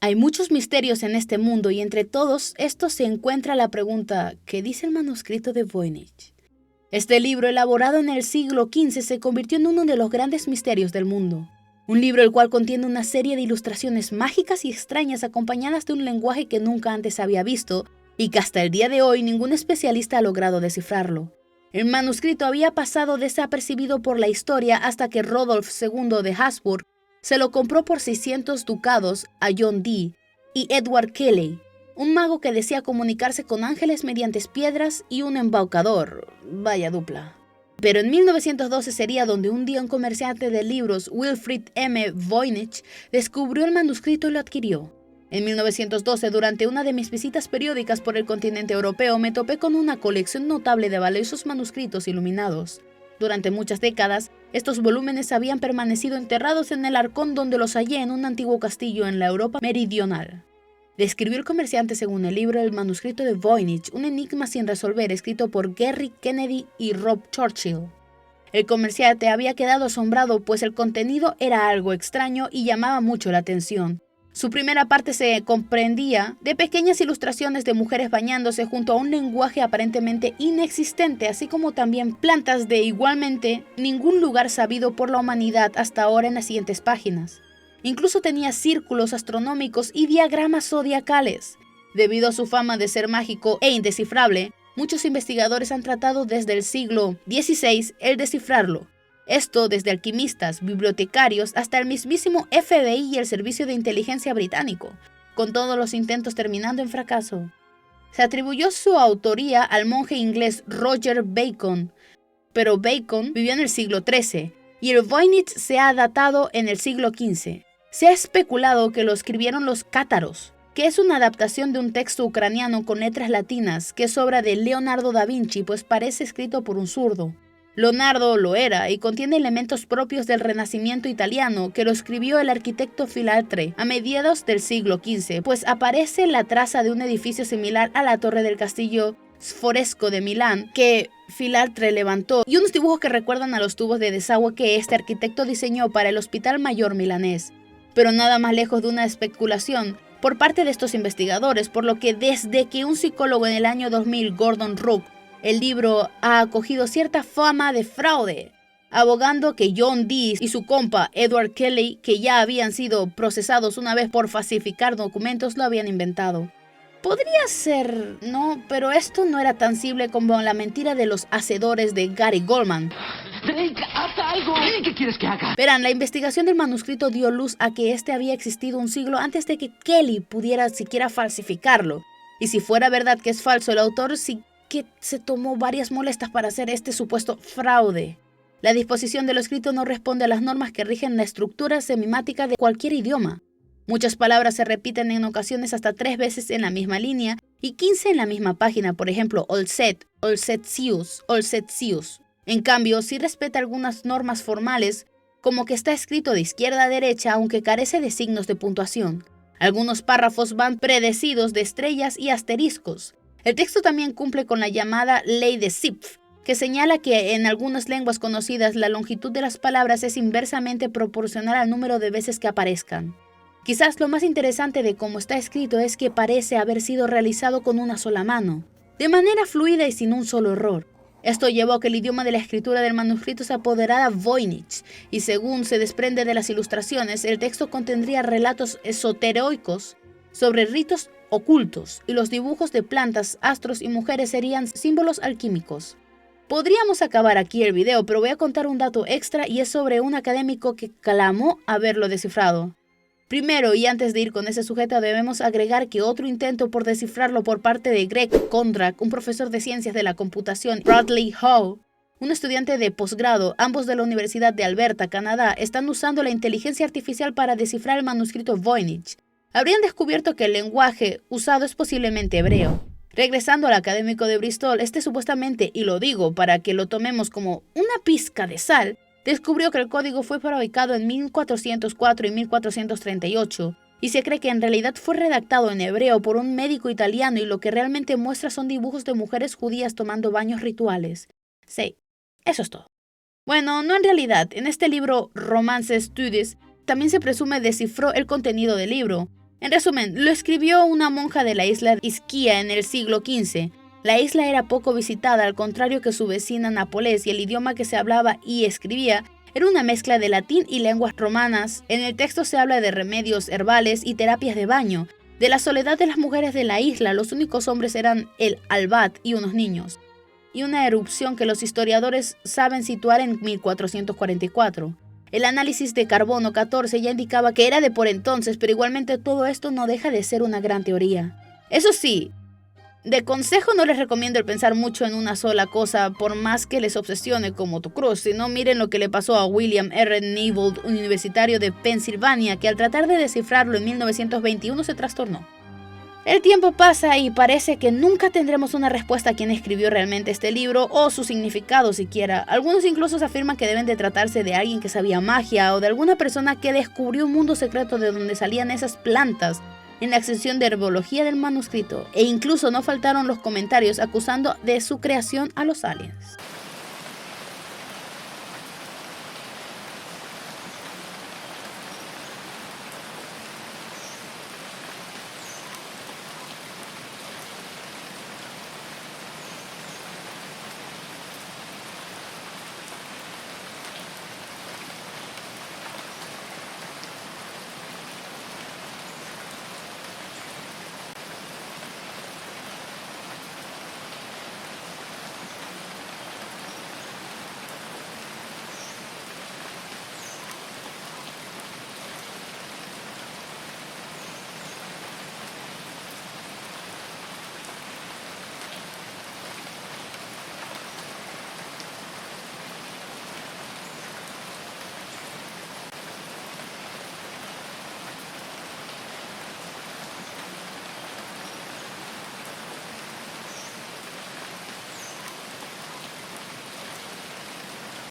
Hay muchos misterios en este mundo y entre todos estos se encuentra la pregunta ¿qué dice el manuscrito de Voynich? Este libro, elaborado en el siglo XV, se convirtió en uno de los grandes misterios del mundo. Un libro el cual contiene una serie de ilustraciones mágicas y extrañas acompañadas de un lenguaje que nunca antes había visto y que hasta el día de hoy ningún especialista ha logrado descifrarlo. El manuscrito había pasado desapercibido por la historia hasta que Rodolf II de Habsburg se lo compró por 600 ducados a John Dee y Edward Kelly, un mago que decía comunicarse con ángeles mediante piedras y un embaucador. Vaya dupla. Pero en 1912 sería donde un día un comerciante de libros, Wilfrid M. Voynich, descubrió el manuscrito y lo adquirió. En 1912, durante una de mis visitas periódicas por el continente europeo, me topé con una colección notable de valiosos manuscritos iluminados. Durante muchas décadas, estos volúmenes habían permanecido enterrados en el arcón donde los hallé en un antiguo castillo en la Europa meridional. Describió el comerciante según el libro El manuscrito de Voynich, un enigma sin resolver escrito por Gerry Kennedy y Rob Churchill. El comerciante había quedado asombrado pues el contenido era algo extraño y llamaba mucho la atención. Su primera parte se comprendía de pequeñas ilustraciones de mujeres bañándose junto a un lenguaje aparentemente inexistente, así como también plantas de igualmente ningún lugar sabido por la humanidad hasta ahora en las siguientes páginas. Incluso tenía círculos astronómicos y diagramas zodiacales. Debido a su fama de ser mágico e indescifrable, muchos investigadores han tratado desde el siglo XVI el descifrarlo. Esto desde alquimistas, bibliotecarios, hasta el mismísimo FBI y el Servicio de Inteligencia británico, con todos los intentos terminando en fracaso. Se atribuyó su autoría al monje inglés Roger Bacon, pero Bacon vivió en el siglo XIII y el Voynich se ha datado en el siglo XV. Se ha especulado que lo escribieron los cátaros, que es una adaptación de un texto ucraniano con letras latinas, que es obra de Leonardo da Vinci, pues parece escrito por un zurdo. Leonardo lo era y contiene elementos propios del Renacimiento italiano que lo escribió el arquitecto Filatre a mediados del siglo XV, pues aparece la traza de un edificio similar a la torre del castillo Sforesco de Milán que Filatre levantó y unos dibujos que recuerdan a los tubos de desagüe que este arquitecto diseñó para el Hospital Mayor milanés. Pero nada más lejos de una especulación por parte de estos investigadores, por lo que desde que un psicólogo en el año 2000, Gordon Rook, el libro ha acogido cierta fama de fraude, abogando que John Dee y su compa Edward Kelly, que ya habían sido procesados una vez por falsificar documentos, lo habían inventado. Podría ser, no, pero esto no era tan simple como la mentira de los hacedores de Gary Goldman. Drake, haz algo. ¿Qué quieres que haga? Verán, la investigación del manuscrito dio luz a que este había existido un siglo antes de que Kelly pudiera siquiera falsificarlo. Y si fuera verdad que es falso, el autor sí que se tomó varias molestias para hacer este supuesto fraude. La disposición de lo escrito no responde a las normas que rigen la estructura semimática de cualquier idioma. Muchas palabras se repiten en ocasiones hasta 3 veces en la misma línea y 15 en la misma página, por ejemplo, Olset, Olsetsius, Olsetsius. En cambio, sí respeta algunas normas formales, como que está escrito de izquierda a derecha, aunque carece de signos de puntuación. Algunos párrafos van predecidos de estrellas y asteriscos. El texto también cumple con la llamada ley de Zipf, que señala que en algunas lenguas conocidas la longitud de las palabras es inversamente proporcional al número de veces que aparezcan. Quizás lo más interesante de cómo está escrito es que parece haber sido realizado con una sola mano, de manera fluida y sin un solo error. Esto llevó a que el idioma de la escritura del manuscrito se apoderara Voynich, y según se desprende de las ilustraciones, el texto contendría relatos esoteroicos sobre ritos ocultos, y los dibujos de plantas, astros y mujeres serían símbolos alquímicos. Podríamos acabar aquí el video, pero voy a contar un dato extra y es sobre un académico que clamó haberlo descifrado. Primero, y antes de ir con ese sujeto, debemos agregar que otro intento por descifrarlo por parte de Greg Kondrak, un profesor de ciencias de la computación, Bradley Howe, un estudiante de posgrado, ambos de la Universidad de Alberta, Canadá, están usando la inteligencia artificial para descifrar el manuscrito Voynich. Habrían descubierto que el lenguaje usado es posiblemente hebreo. Regresando al académico de Bristol, este supuestamente, y lo digo para que lo tomemos como una pizca de sal, descubrió que el código fue fabricado en 1404 y 1438, y se cree que en realidad fue redactado en hebreo por un médico italiano y lo que realmente muestra son dibujos de mujeres judías tomando baños rituales. Sí, eso es todo. Bueno, no en realidad, en este libro Romance Studies también se presume descifró el contenido del libro, En resumen, lo escribió una monja de la isla Ischia en el siglo XV. La isla era poco visitada, al contrario que su vecina Nápoles, y el idioma que se hablaba y escribía era una mezcla de latín y lenguas romanas. En el texto se habla de remedios herbales y terapias de baño. De la soledad de las mujeres de la isla, los únicos hombres eran el albat y unos niños, y una erupción que los historiadores saben situar en 1444. El análisis de carbono 14 ya indicaba que era de por entonces, pero igualmente todo esto no deja de ser una gran teoría. Eso sí, de consejo no les recomiendo el pensar mucho en una sola cosa, por más que les obsesione como tu cruz. Si no, miren lo que le pasó a William R. Neibold, un universitario de Pensilvania, que al tratar de descifrarlo en 1921 se trastornó. El tiempo pasa y parece que nunca tendremos una respuesta a quién escribió realmente este libro o su significado siquiera. Algunos incluso afirman que deben de tratarse de alguien que sabía magia o de alguna persona que descubrió un mundo secreto de donde salían esas plantas en la sección de herbología del manuscrito. E incluso no faltaron los comentarios acusando de su creación a los aliens.